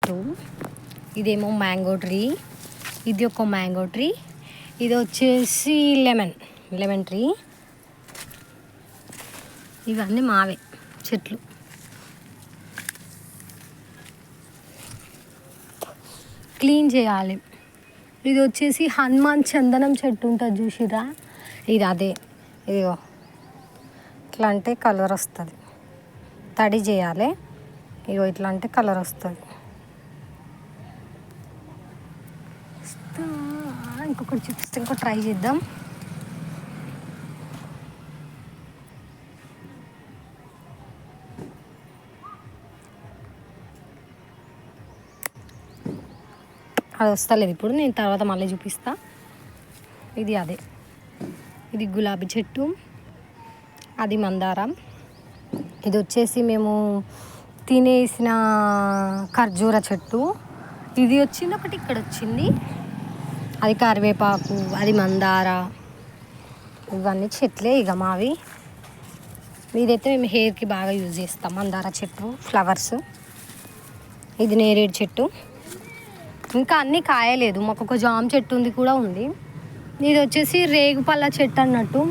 చెట్టు. ఇదేమో mango tree, ఇది ఒక మ్యాంగో ట్రీ, ఇది వచ్చేసి లెమన్ ట్రీ. ఇవన్నీ మావే చెట్లు. క్లీన్ చేయాలి. ఇది వచ్చేసి హనుమాన్ చందనం చెట్టు ఉంటుంది చూసిరా, ఇది అదే. ఇదిగో ఇట్లా అంటే కలర్ వస్తుంది, తడి చేయాలి. ఇగో ఇట్లా అంటే కలర్ వస్తుంది. ఇంకొకటి చూపిస్తే ఇంకో ట్రై చేద్దాం. అది వస్తలేదు ఇప్పుడు, నేను తర్వాత మళ్ళీ చూపిస్తా. ఇది అదే, ఇది గులాబీ చెట్టు, అది మందారం. ఇది వచ్చేసి మేము తినేసిన ఖర్జూర చెట్టు. ఇది వచ్చింది ఒకటి, ఇక్కడ వచ్చింది, అది కరివేపాకు, అది మందార. ఇవన్నీ చెట్లే ఇక మావి. ఇదైతే మేము హెయిర్కి బాగా యూజ్ చేస్తాం, మందార చెట్టు ఫ్లవర్స్. ఇది నేరేడు చెట్టు. ఇంకా అన్నీ కాయలేదు, మాకు ఒక జామ చెట్టు ఉంది కూడా ఉంది. ఇది వచ్చేసి రేగుపళ్ళ చెట్టు అన్నట్టు.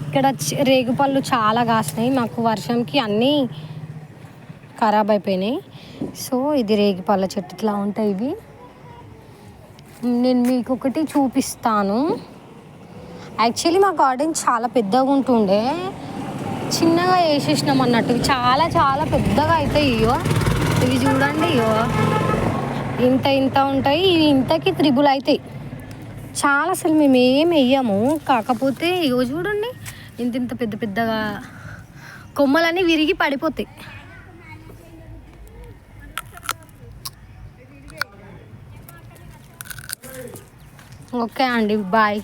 ఇక్కడ రేగుపళ్ళు చాలా కాసినాయి, మాకు వర్షంకి అన్నీ ఖరాబ్ అయిపోయినాయి. సో ఇది రేగిపళ్ళ చెట్టు, ఇట్లా ఉంటాయి ఇవి. నేను మీకు ఒకటి చూపిస్తాను. యాక్చువల్లీ మా గార్డెన్ చాలా పెద్దగా ఉంటుండే, చిన్నగా వేసేసినాం అన్నట్టు. చాలా చాలా పెద్దగా అవుతాయి. ఇవి చూడండి, ఇంత ఉంటాయి. ఇవి ఇంతకి త్రిబుల్ అవుతాయి. చాలా అసలు మేము ఏం వేయము, కాకపోతే ఇగో చూడండి ఇంత పెద్దగా కొమ్మలన్నీ విరిగి పడిపోతాయి. ఓకే అండి, బాయ్.